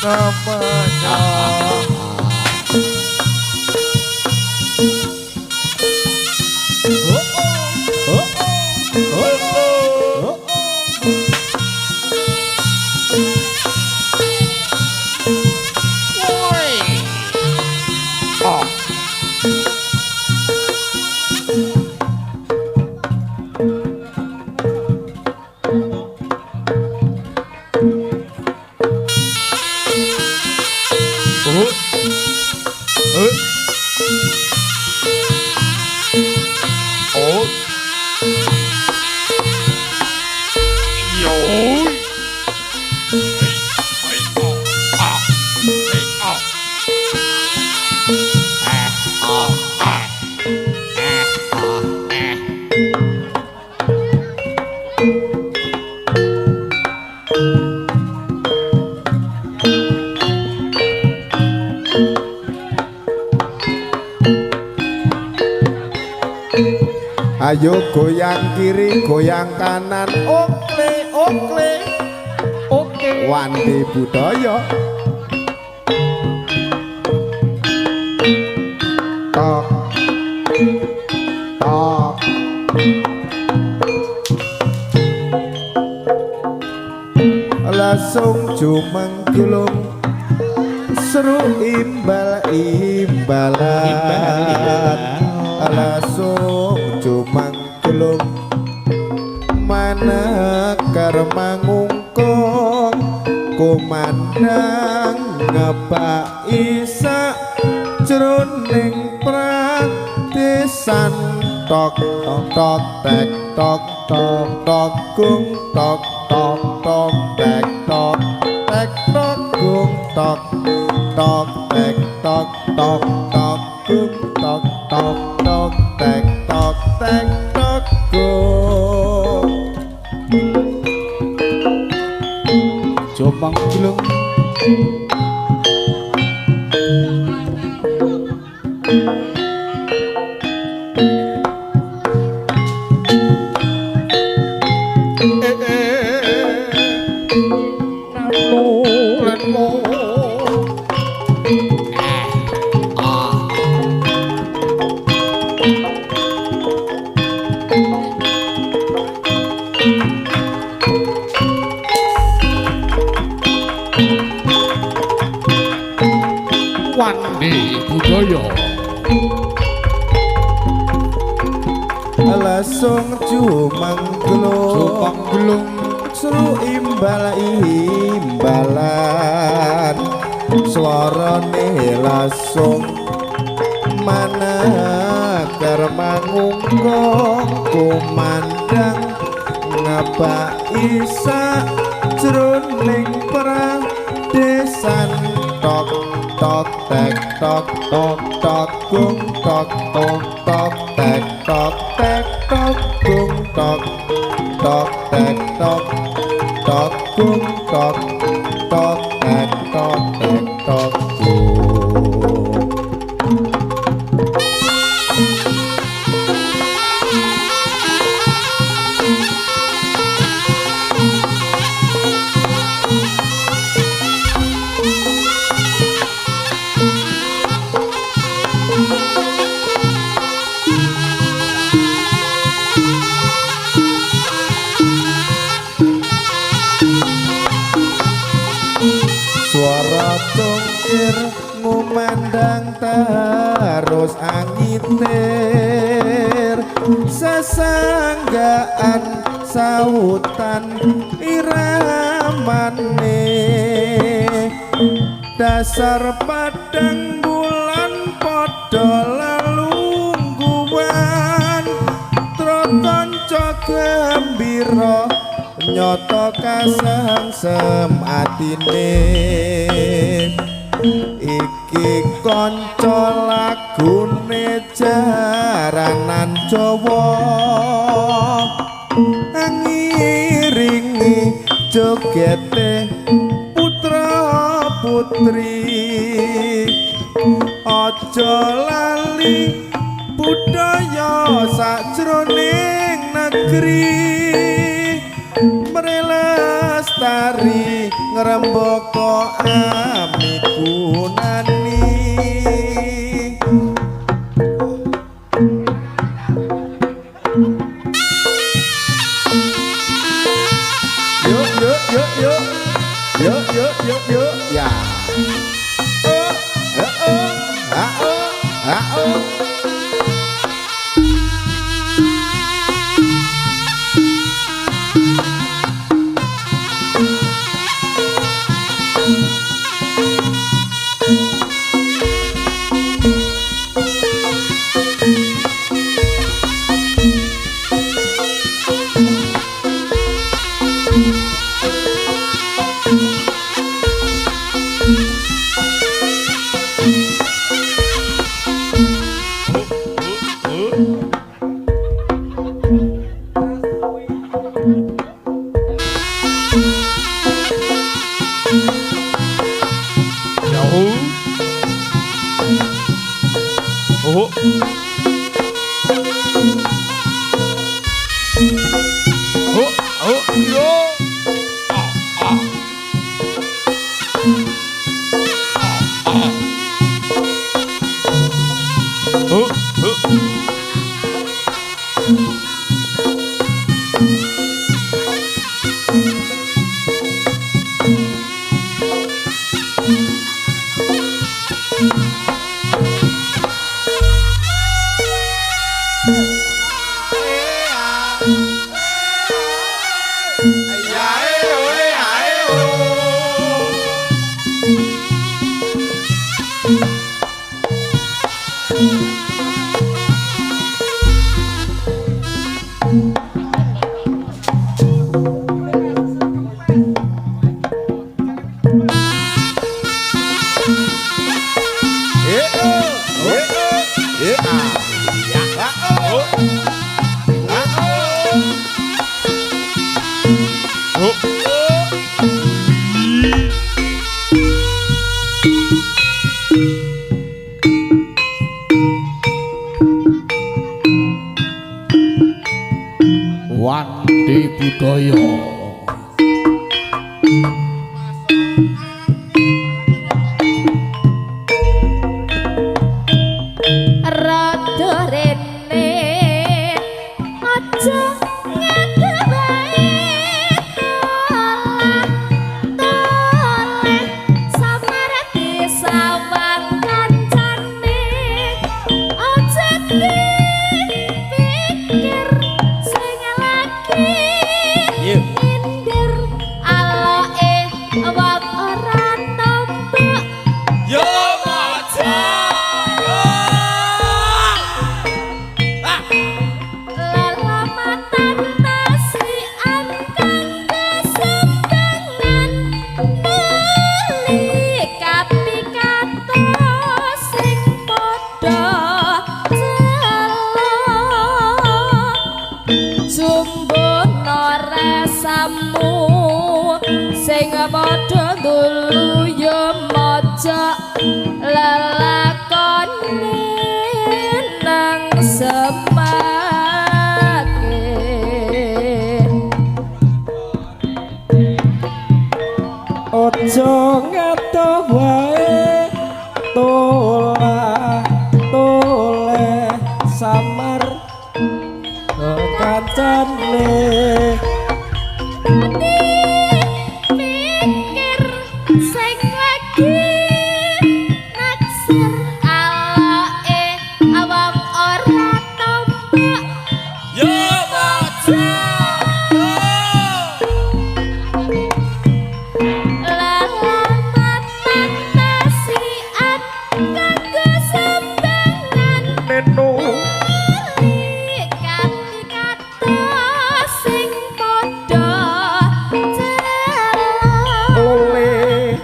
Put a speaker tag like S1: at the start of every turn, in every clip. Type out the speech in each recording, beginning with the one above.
S1: namanya. Ayo goyang kiri, goyang kanan, okle, okle, oke. Wandi budaya. Tok, tok. Langsung cumeng gulung, seru imbal-imbalan. Langsung cumang gelung mana karmangungkong kumandang ngebak isa jroning praktisan tok tok tek tok tok tok gung tok tok tok tek tok tek tok gung tok tok tek tok tok tok gung tok tok tok tek tok tek tok gung. Jomang gelung langsung cumang gelung seru imbal-imbalan suarane langsung mana karmangungkong kumandang ngapa isa jroning pradesan tok tok tek tok tok tok gung tok tok tok tek tok tek tok gung tok tok tek tok tok gung tok tok tek tok tek tok gung. Suara congkir ngumandang terus angiter sesanggaan sautan iramane dasar padang bulan padha lelungguhan trotonco gembira nyoto kasengsem atine iki kanca lagune jaranan Jawa ngiringi jogete putra putri aja lali budaya sajroning negeri lestari ngrembaka amikunani yuk ya
S2: Wandi budaya
S3: rada rene aja ngedewae toleh samar disawang kancane aja dipikir sing lagi minder aloe wong ora nampa
S2: yo maca
S3: lalamatan nasian kanggo sembangan nuli kapikato sing padha jumbono rasamu sing padha dulu ya maca lelakone nang semake
S1: ojo ngato wae toleh samar kancane
S3: pikir sing lagi naksir aloe awang ora tampa
S2: yo maca
S3: lalamatan nasian kanggo sembangan nuli kapikato sing padha
S1: oleh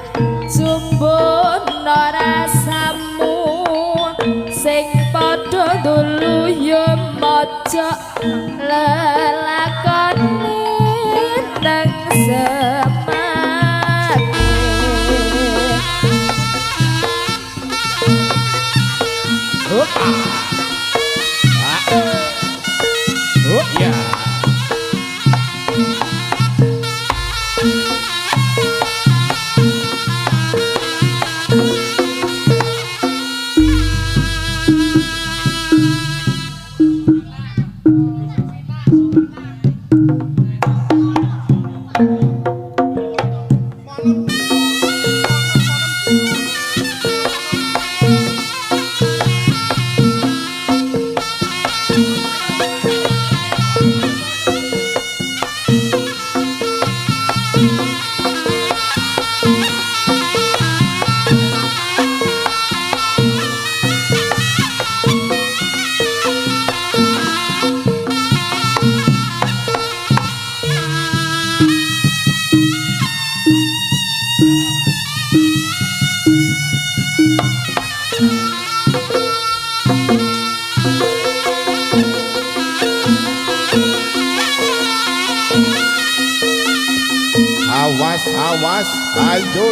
S4: Awas, awas, ayo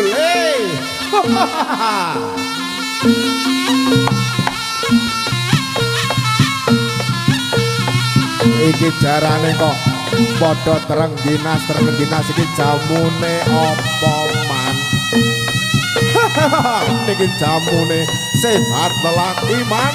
S4: iki jarane kok padha terengginas iki jamune apa man. Niki jamune sehat lelaki man.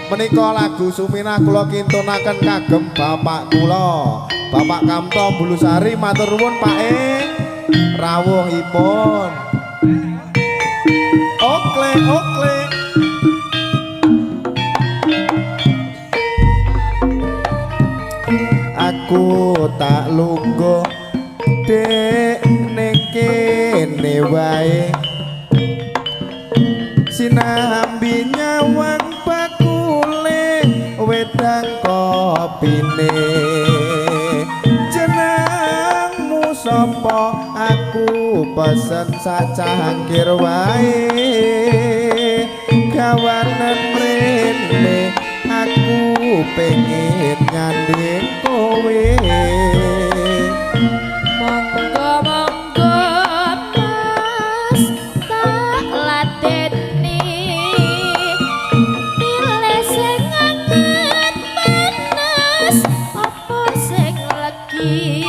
S4: Menika lagu Suminah kula kintunaken kagem bapak kula, Bapak Kamto Bulusari, matur nuwun Pak rawuhipun. Okle okle. Aku tak lungguh dek ning kene wae, sinambi nyawang bakule wedang kopine. Jenengmu sapa? Aku pesen sacangkir wae, gawanen mrene aku pengen nyanding kowe.
S3: Monggo monggo mas tak ladeni, pilih sing anget panas apa sing legi.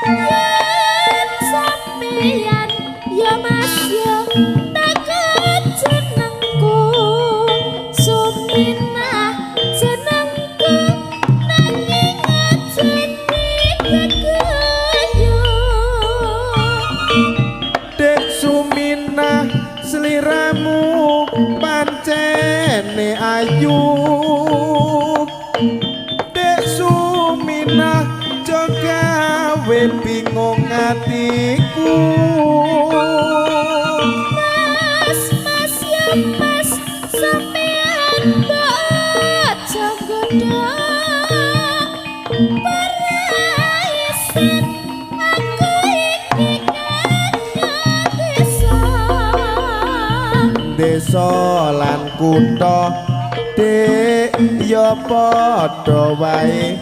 S3: Yen sampeyan ya mas ya tak jenengku Suminah, jenengku nanging ajeni gegayu.
S4: Dek Suminah sliramu pancene ayu, Dek Suminah jogawe bingung atiku.
S3: Mas mas ya mas sampeyan bojo godhong paraisan aku iki kaya desa.
S4: Desa lan kutha dek ya padha wae,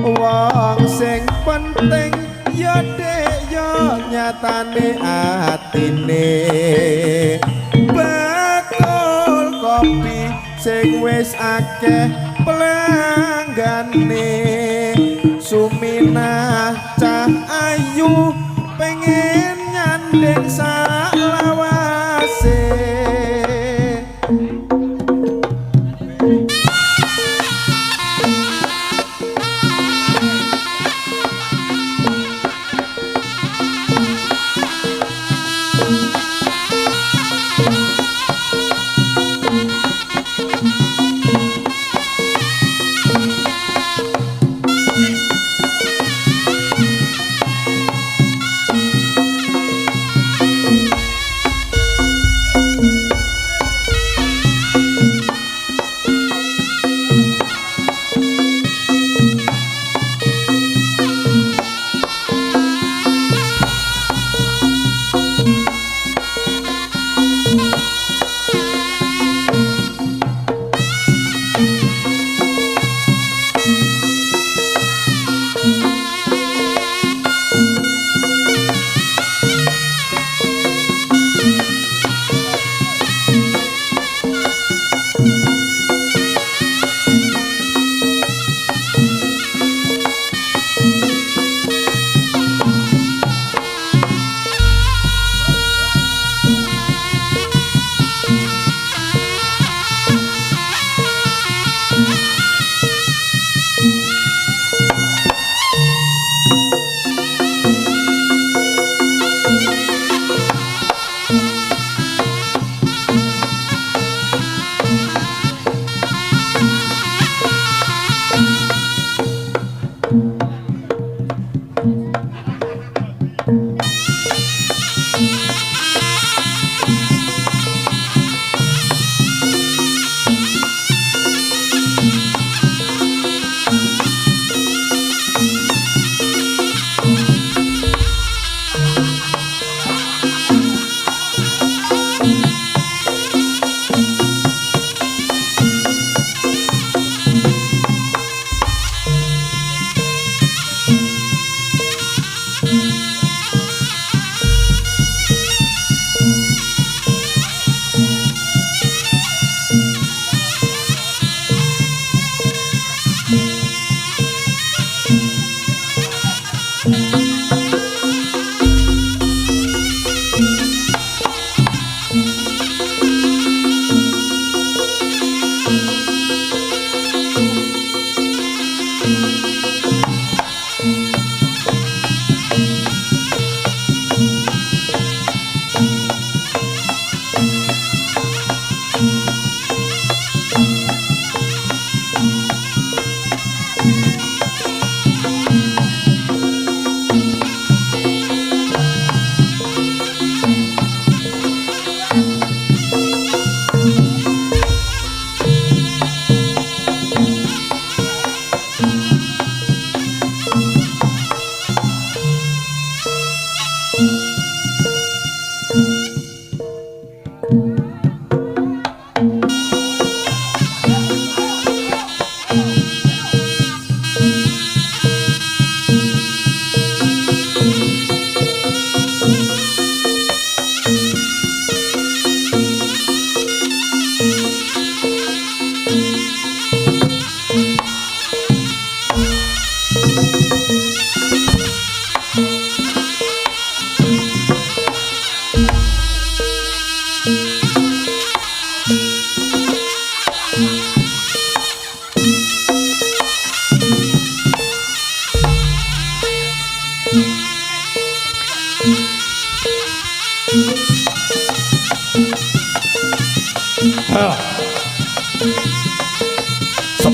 S4: wong sing penting ya dek ya nyatane atine. Bakul kopi sing wis akeh pelanggane, Suminah cah ayu pengen nyanding salawase.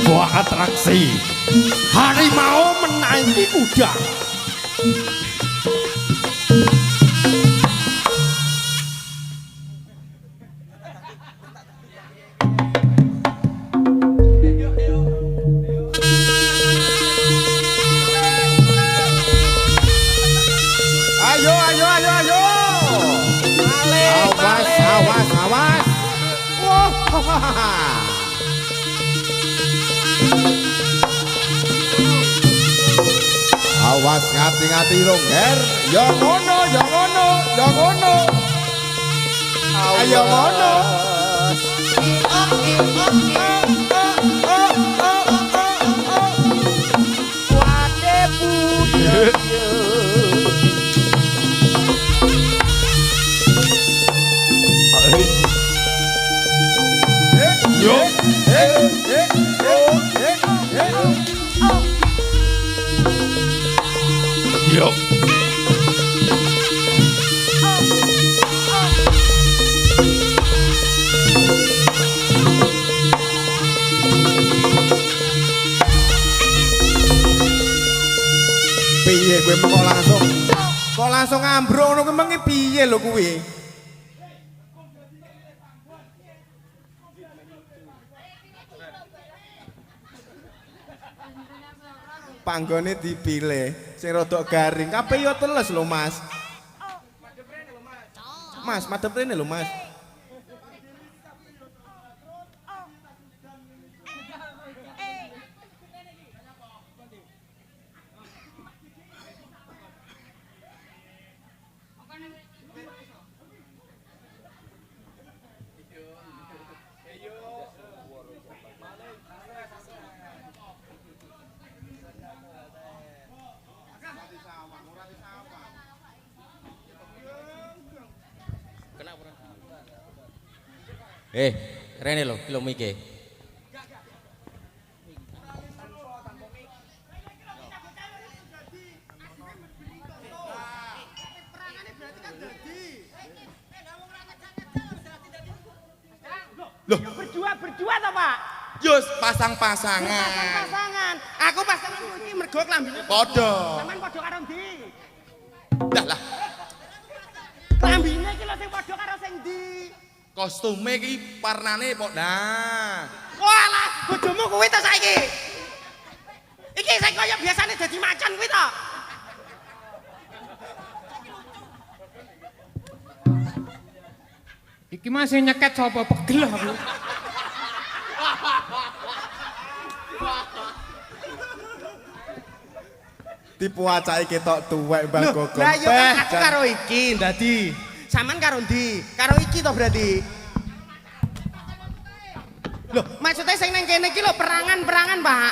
S2: sebuah atraksi. Harimau menaiki kuda.
S4: Ayo, ayo, ayo, ayo. Awas, awas, awas. Wah. Awas, ngati-ngati longger. Ya ngono, ya ngono, ya ngono. Ayo ngono.
S1: Wade budaya.
S2: Yo. Yo.
S4: Piye kowe kok langsung ambruk ngono kuwi mengi piye lho kuwi? Panggone dipilih sing rada garing kabeh yo teles lho Mas. Mas, madhep rene lho Mas.
S5: Rene lho, film iki.
S1: Loh, berdua toh, Pak?
S5: Yus pasang-pasangan.
S1: Pasangan. Aku pasangan iki mergo klambine
S5: Padha.
S1: Sampeyan padha karo ndi?
S5: Lah,
S1: Klambine iki lho sing padha karo sing ndi?
S5: kostume iki warnane padha.
S1: Walah, bojomu kuwi to saiki. Iki sing kaya biasane dadi macan kuwi to.
S6: Iki masih nyeket sapa pegel aku.
S4: Tipu acake ketok tuwek Mbah Gogong.
S1: Lah yo aku karo iki dadi. Saman karo ndi? Karo iki to berarti. Loh, maksudnya sing nang kene iki lho perangan-perangan, Pak.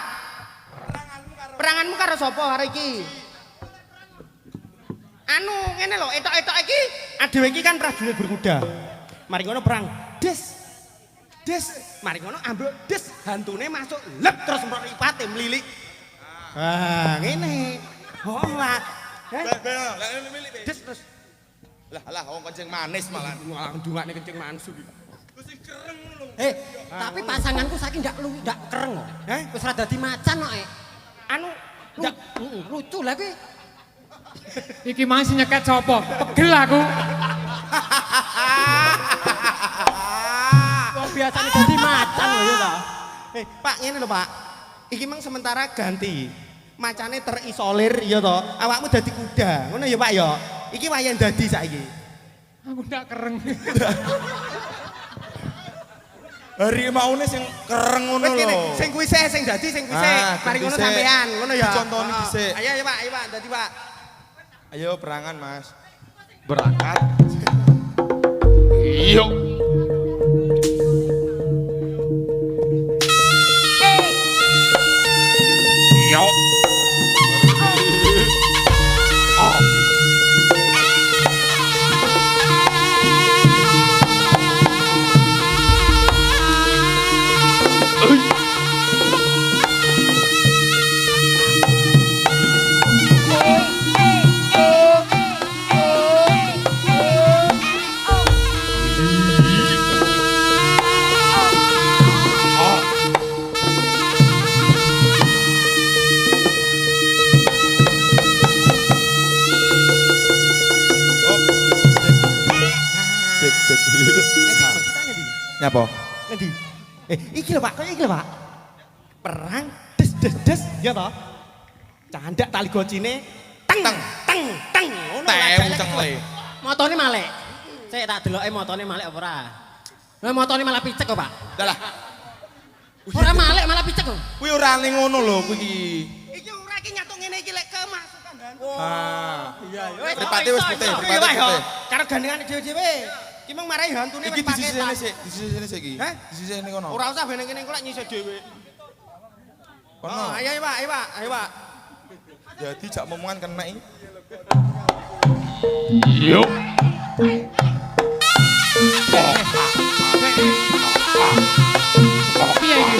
S1: Peranganmu karo sapa karo iki? Anu, ngene lho, etok-etok iki adewe iki kan prajurit berkuda. Mari ngono perang. Des. Des. Mari ngono ambruk des, hantune masuk lep terus mripate mlilik. Ah, ngene. Oh lah. Des terus
S5: Lah, wong kencing manis malah.
S1: malah ndungakne kencing mansu iki.
S7: Tapi pasanganku saiki ndak kereng kok. Wis rada dadi macan kok.
S1: Anu ndak
S7: Lucu lah kuwi.
S6: Iki masih nyeket sapa? Pegel aku.
S7: Wong biasane dadi macan lho ya ta.
S1: Pak ngene lho Pak. Iki mang sementara ganti. Macane terisolir ya to. Awakmu dadi kuda. Ngono ya Pak ya. Iki wayahe dadi saiki.
S6: Aku ndak kereng.
S5: Hari maune sing kereng ngono
S1: Wis kene,
S5: lho.
S1: sing kuwi sing dadi sing kuwi
S5: Ah,
S1: Mari ngono
S5: dhisik.
S1: sampean, ngono ya.
S5: Dicontoni
S1: Heeh.
S5: dhisik.
S1: Ayo Pak, dadi Pak.
S5: Ayo berangan, Mas.
S2: Berangkat. Yo. Yo.
S5: Napa?
S1: Ngendi? Iki lho Pak, kaya iki lho Pak. Perang des des des ya toh. Candak tali gocine teng teng teng ngono
S5: Tewu cengle.
S7: Motone malek. Sik tak deloke motone malek apa ora. Lah motone malah picek kok, Pak.
S5: Dalah.
S7: Ora malek malah picek kok.
S5: Kuwi ora ning ngono lho kuwi iki.
S1: Iki ora iki nyatuk ngene iki lek kemasukan dan.
S7: Iya, yo.
S5: Mripate wis putih,
S1: Iya
S5: mripate
S1: Pak ya.
S5: putih.
S1: Karo gandengane dhewe-dhewe. Ki mung marahi hantune
S5: Iki
S1: wis
S5: di sisi
S1: paketan.
S5: sini sik, di sisi sini sik iki.
S1: Hah?
S5: Di sisi sini kono.
S1: Ora usah ben kene engko lek nyisih dhewe.
S5: Kono.
S1: Oh, ayo Pak, ayo Pak, ayo Pak.
S5: Jadi jak momongan kena iki.
S2: Yo.
S6: Piye iki?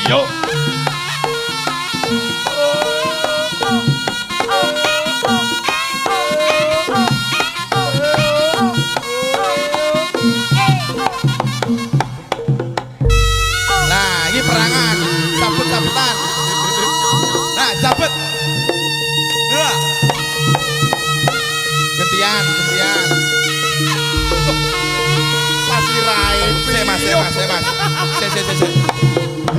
S2: Yo.
S5: Nah, ini perangan. Sabut-sabutan. Nah, sabut. Dua. Gantian, gantian.
S1: Pasti rae.
S5: Sik Mas, sik Mas, sik Mas. Sik.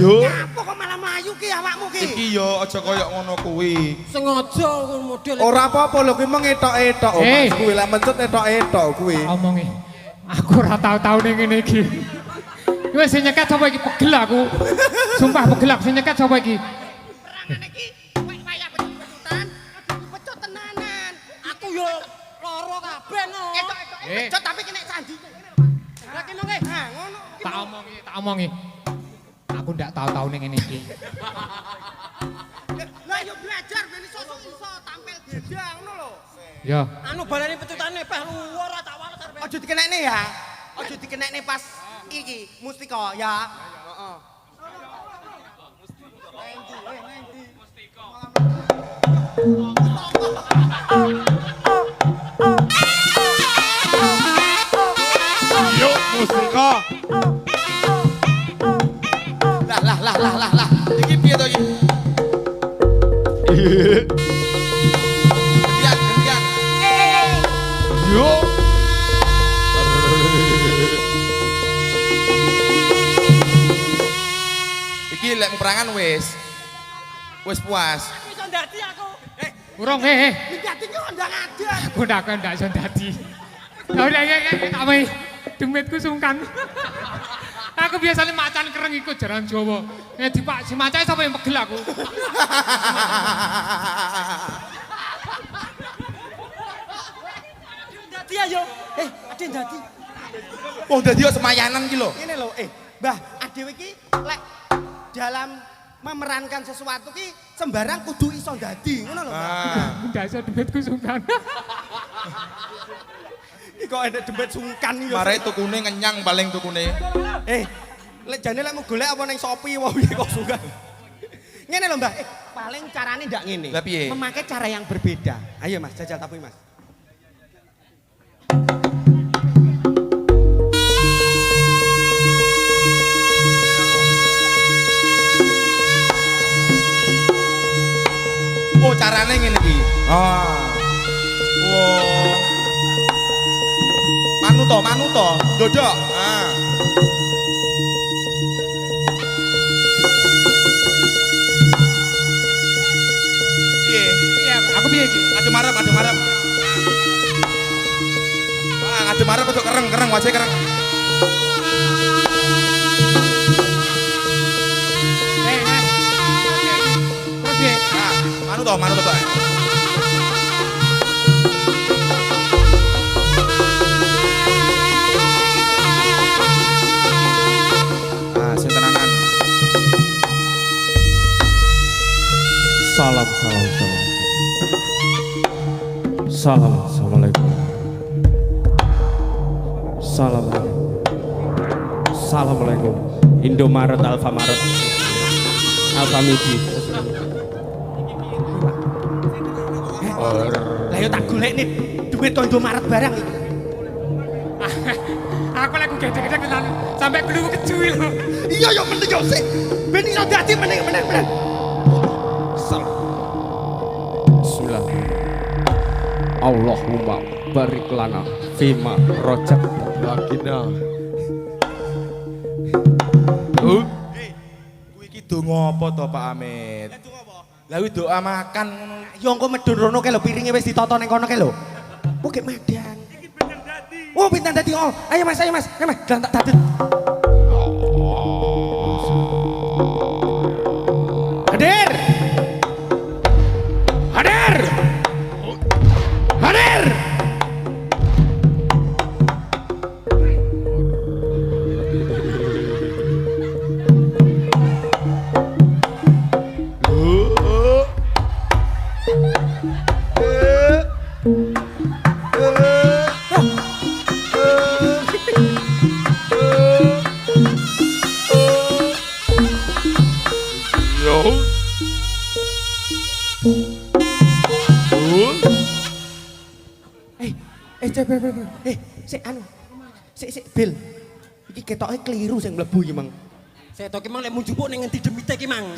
S5: Yo.
S1: Apa kok malah mlayu ki awakmu ki?
S5: Iki yo aja koyo ngono kuwi.
S7: Sengaja model.
S4: Ora apa-apa lho kuwi mung etok-etok oh,
S6: Eh.
S4: Mas kuwi lek mencet etok-etok kuwi.
S6: Tak omongi. Aku ora tau-tau ning ngene iki. Wis sing nyeket sapa iki pegel aku. Sumpah pegel aku sing nyeket sapa iki.
S1: Perangan iki kowe kaya becut-becutan, becut tenanan.
S7: Aku yo loro kabeh no.
S1: Becut tapi kena sandi.
S7: Lah kene nggih.
S1: Nah, ngono.
S6: Tak omongi. Aku ndak tau-tau ning ngene iki.
S1: Lah yo belajar ben iso tampil beda ngono lho.
S6: Ya.
S7: Anu balane pecutane peh luar ora tak wales arep.
S1: Aja dikenekne ya. Aja dikenekne pas iki mustika ya. Heeh.
S2: Yo mustika.
S5: Lah. Iki piye to iki? Gantian.
S2: Yo.
S5: Iki lek perangan wis puas.
S7: Iso ndadi aku.
S6: Urung
S1: Dadi ki ndang ada.
S6: Aku ndak iso dadi. Ya udah tak mai. Demitku sungkan. Aku biasanya macan kereng ikut jaran Jawa. Nek dipak si macan sapa yang pegel aku.
S7: Ndadi ayo. Ade ndadi.
S5: Wong dadi yo semayanan ki lho.
S1: Ngene lho, Mbah, adewe iki lek dalam memerankan sesuatu ki sembarang kudu iso dadi, ngono lho. Mbah.
S5: Ah.
S6: Ndak iso demitku sungkan.
S1: Iki kok enek dembet sungkan iki.
S5: Mare tukune kenyang paling tukune.
S1: Lek jane lek mau golek apa ning Shopee wae iki kok sungkan. Ngene lho, Mbah. Paling carane ndak ngene.
S5: Lah piye?
S1: Memakai cara yang berbeda. Ayo Mas, jajal tapi Mas.
S5: Oh, carane ngene iki. Ah. Oh. Manuto. Dodok. Ah. Piye?
S6: Iya, aku piye iki?
S5: Adu marep. Ah, adu marep kok kereng, wajah kereng.
S6: Terus piye?
S5: Ah, manuto tok. Ah, sing tenanan.
S2: Salam. Assalamualaikum. Assalamualaikum. Indomaret, Alfamaret, Alfamidi.
S1: Lah yo tak golekne duit tondo Maret barang iki.
S6: Aku lagi gede-gede tenan sampai keluwu kecuil.
S1: Iya yo meneng yo sik. Ben iso dadi meneng.
S2: Allahumma barik lana fima rojak.
S5: Lagina. Kuwi iki donga apa to Pak Amit? Lah kuwi doa makan ngono.
S1: Yo engko medun rono kae lho piringe wis ditata ning kono kae lho. Oke madang. Iki bintang dadi. Oh bintang dadi. Oh, ayo Mas, ayo Mas. Ayo Mas, tak dadut. Hadir. Hadir. Hadir. Sik anu. Sik Bil. Iki ketoke kliru sing mlebu iki, Mang.
S7: Saya tok ki mang lek munjupuk ning ngendi demite ki mang.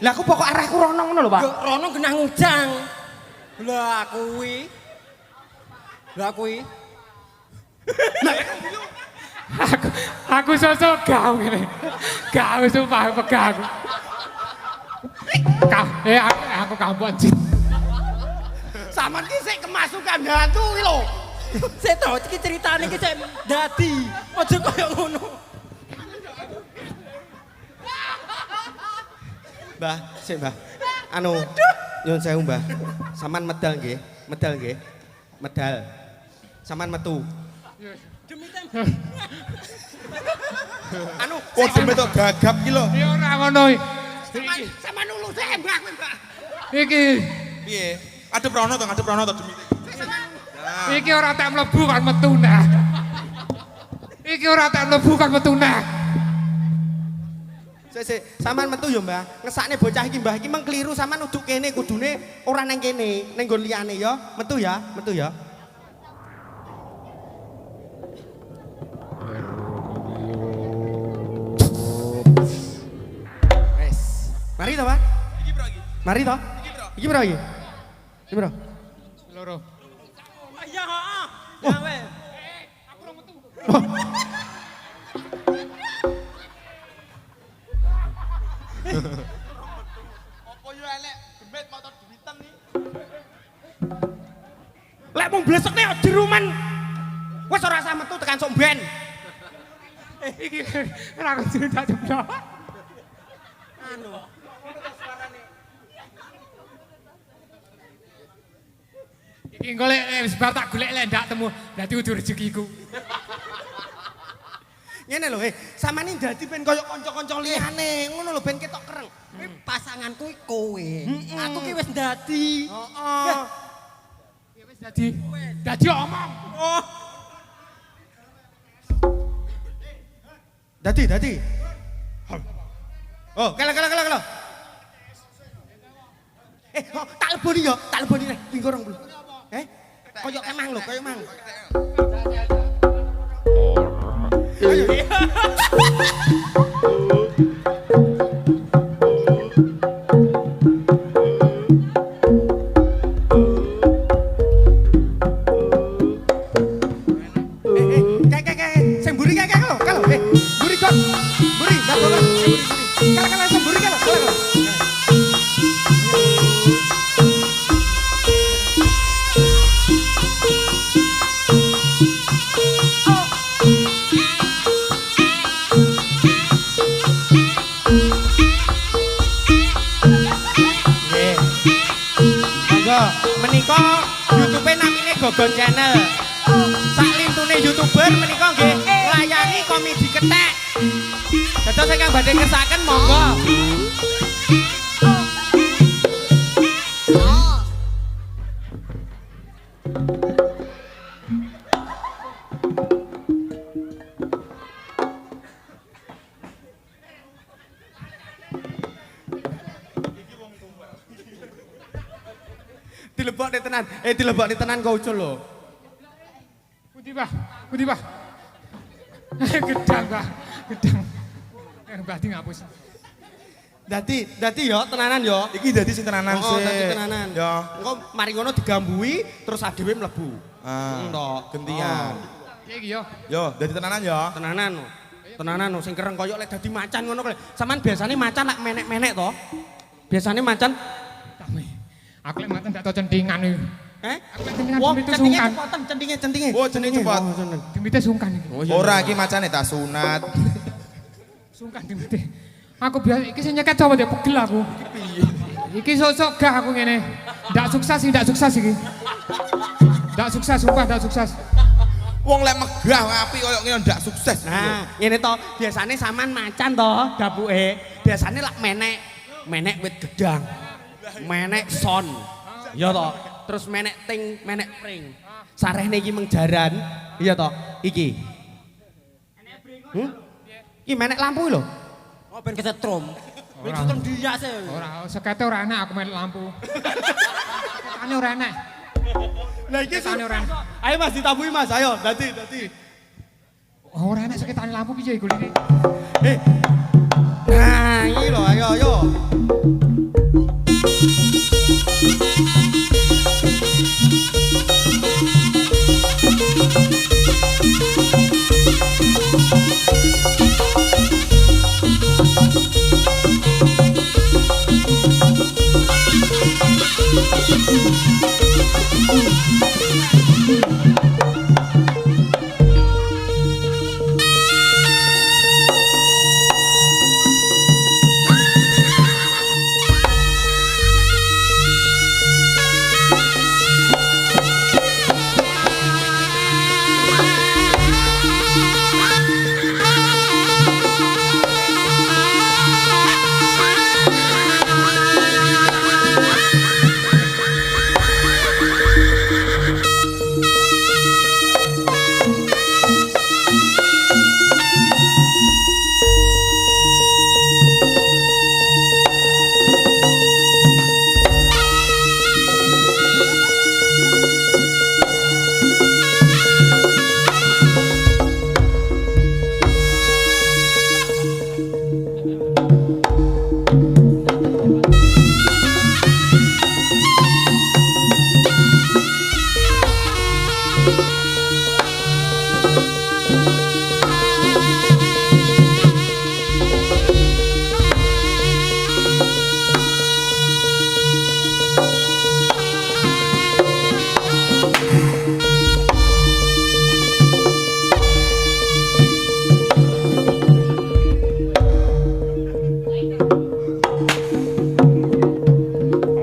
S1: Lah aku pokok arahku rono ngono lho, Pak.
S7: Yo rono genah ngujang. Lah kuwi. Lah kuwi.
S6: Aku sosok gawe ngene. Gawe sumpah pegang. Aku kampung anjing.
S1: Saman ki sik kemasukan hantu ki lho.
S7: Saya tahu iki ceritane iki cek dadi. Aja koyo ngono.
S1: Mbah, sik Mbah. Anu, nyun sewu Mbah. Saman medal nggih, medal nggih. Medal. Saman metu. Anu,
S5: Kok demit tok gagap iki lho.
S6: Ya ora ngono.
S1: saman nulus Mbah, Mbah.
S6: Iki
S5: Piye? Adep rono to demit.
S6: iki ora tak mlebu kan metu nah. Iki ora tak mlebu kan metu nah.
S1: Sik, saman metu ya Mbah. Ngesakne bocah iki Mbah iki meng kliru saman uduk kene kudune ora nang kene, ning nggon liyane ya. Metu ya, metu ya. Wes. Mari to, Pak.
S5: Iki bro iki.
S1: Mari to. Iki bro iki. Iki bro.
S6: Loro.
S7: Ya heeh. Gawe.
S5: Apa yo elek demit motor demitan iki.
S1: Lek mung blesekne di rumen. Wes ora usah metu tekan sok ben.
S6: Iki ora kudu tak jeblok.
S7: Anu.
S6: Iki golek wis bar tak golek lek ndak temu. Dadi udah rezekiku.
S1: Ngene lho, samane dadi ben koyo kanca-kanca liyane, ngono lho ben ketok kereng.
S7: Pasanganku iki kowe. Aku ki wis dadi.
S1: Heeh.
S6: Ya wis dadi omong.
S7: Oh,
S1: Dadi. Oh, kala. Tak leboni ya, tak leboni nek ping 20. Koyo emang lho, koyo emang. Ayo. Kayak, sing mburi kayak lho, kalau. Mburi kon. Mburi, ndak kok. Mburi. Kala sing mburi kalau. Menika YouTube namine Gogon Channel. Sak lintune YouTuber menika nggih nglayani komedi kethek. Dados ingkang badhe ngersaken monggo. Dilebokne tenan kok ucul lho.
S6: Pundi, Pak? Gedang, Pak. Gedang. Mbah di ngapus.
S1: Dadi yo tenanan yo.
S5: Iki dadi sing tenanan
S1: Oh,
S5: sih.
S1: dadi tenanan.
S5: Ya.
S1: Engko mari ngono digambui terus adewe mlebu.
S5: Ah,
S1: Entok.
S5: gentian.
S6: Iya iki yo.
S5: Yo, dadi tenanan ya.
S1: Tenanan. Tenanan sing kereng koyo lek dadi macan ngono kok. Saman biasane macan lek menek-menek to. Biasane macan
S6: Tame. Aku lek maten ndak tau centingan iki. Aku lek centingan
S1: Wah,
S6: demite
S1: centinge
S6: sungkan.
S1: cepoten, centinge.
S5: Oh, centinge cepot.
S6: Demite sungkan iki.
S5: Ora iki macane tak sunat.
S6: Sungkan demite. Aku biasa iki sing nyeket coba ndek pegel aku. Iki sosok gak aku ngene. Ndak sukses iki. Ndak sukses, sumpah ndak sukses.
S5: Wong lek megah apik koyo ngene ndak sukses.
S1: Nah, ngene to, biasane saman macan to dapuke. Biasane lak menek wit gedang. Menek son. Ya to. Terus menek ting, menek pring. Sarehne iki mengjaran. Iya to. Iki. Iki menek lampu lho.
S7: Oh ben kesetrum. Ben
S6: Ora.
S7: kesetrum diak sih.
S6: Ora, sekete ora enak aku main lampu. Seketane ora enak.
S1: Lah iki
S6: Seketane ora enak.
S1: Ayo Mas ditabui Mas, ayo. Dadi.
S6: Oh, ora enak seketane lampu piye iku iki?
S1: Nah, iki lho, ayo.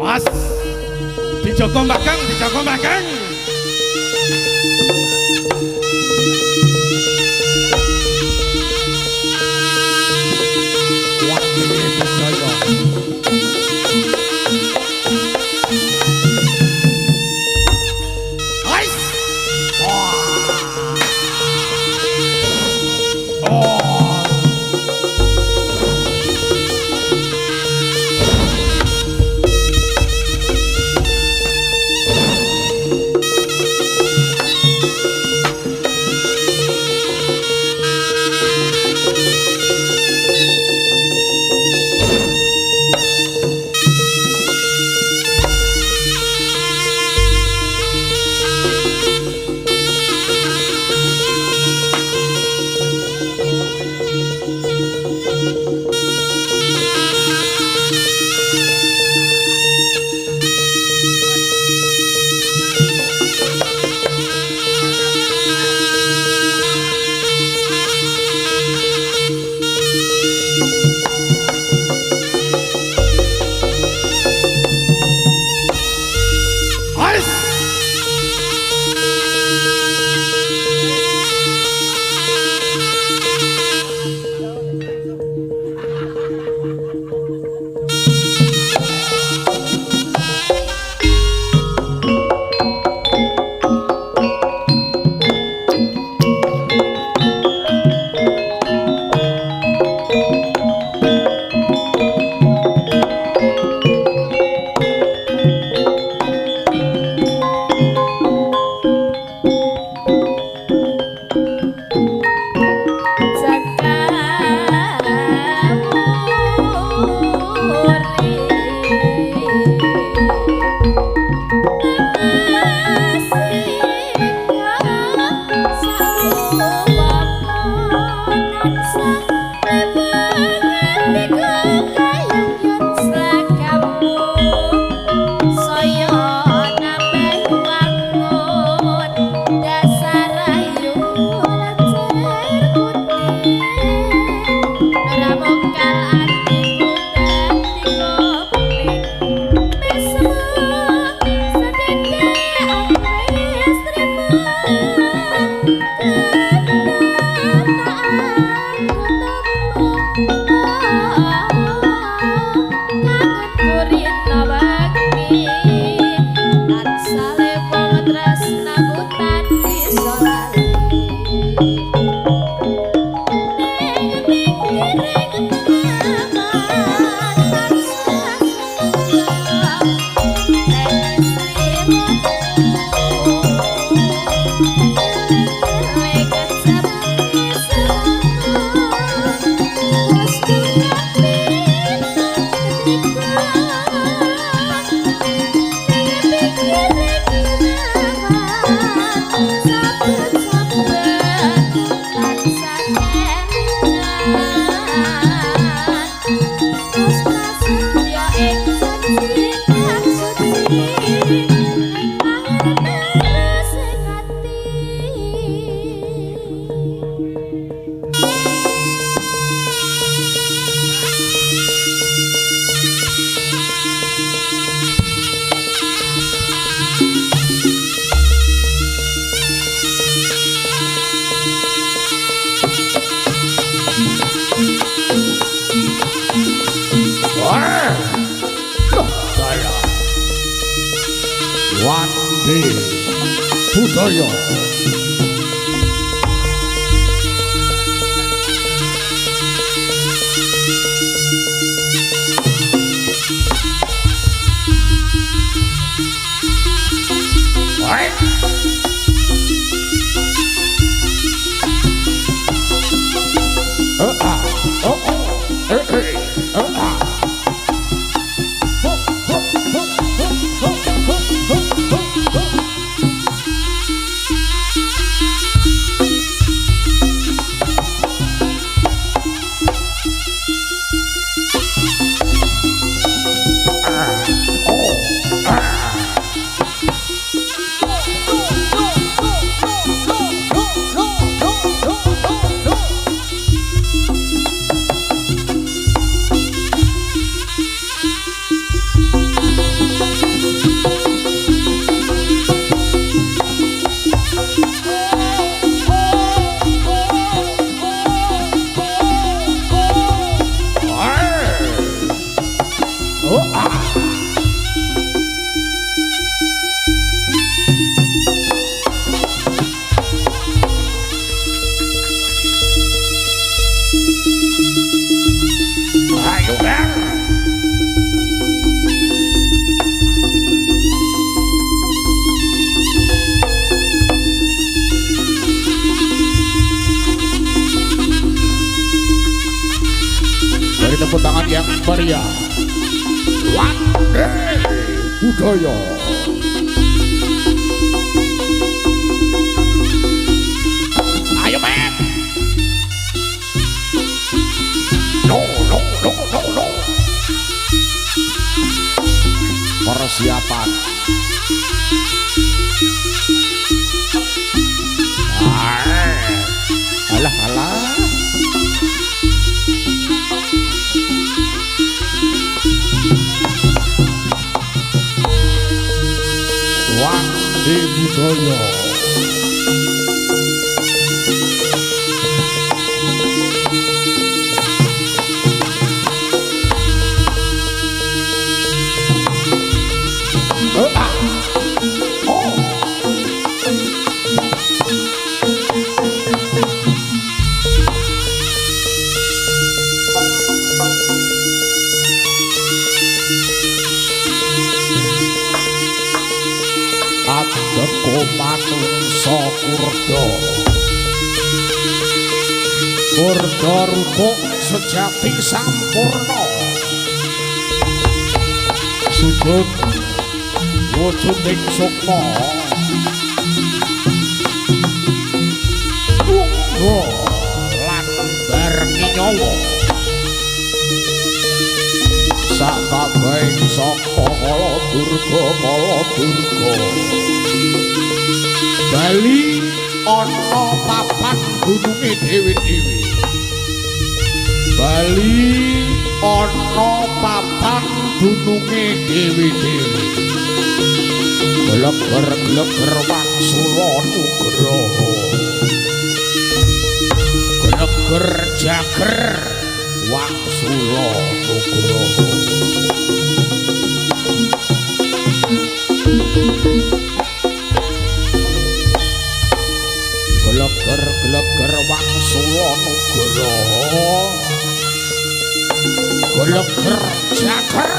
S1: Awas. Dijogo Mbak Kang. Wah, ini percaya. Ais.
S2: budaya. Dari tepuk tangan yang meriah. One Day Budaya. Ayo men. No. Persiapan. Alah. One Day Budaya. Adeko manungsa kurda rukuk sejati sampurna sujud wujuding sukma tunggu lan barengi nyawa sakabehing saka kala durga Bali ana papan gununge dewi-dewi Bali ana papan gununge dewi-dewi Gleger wangsula nugraha Gleger jager wangsula nugraha Gleger wangsula nugraha Gleger jager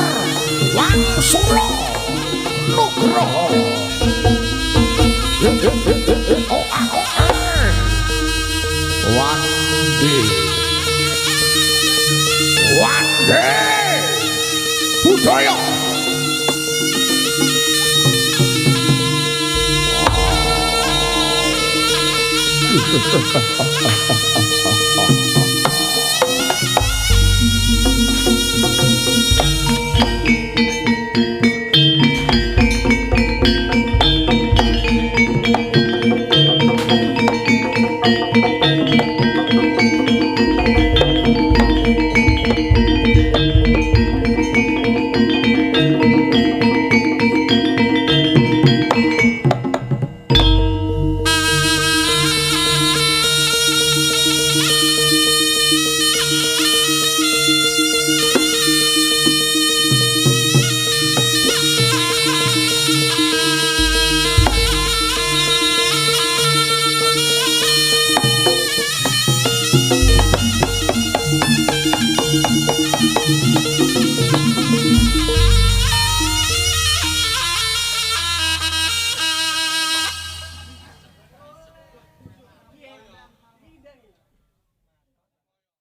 S2: wangsula nugraha One Day Budaya.
S3: Thank